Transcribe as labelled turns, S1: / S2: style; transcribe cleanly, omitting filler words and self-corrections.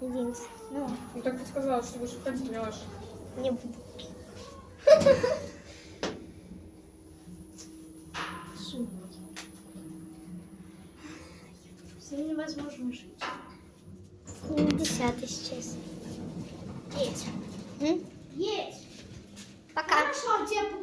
S1: Единственное. Ну,
S2: Ну так ты сказала, что будешь ходить, Леш.
S1: не буду.
S3: С ним невозможно жить.
S1: 10 сейчас.
S3: Едь.
S1: М?
S3: Едь.
S1: Пока.
S3: Хорошо, тебе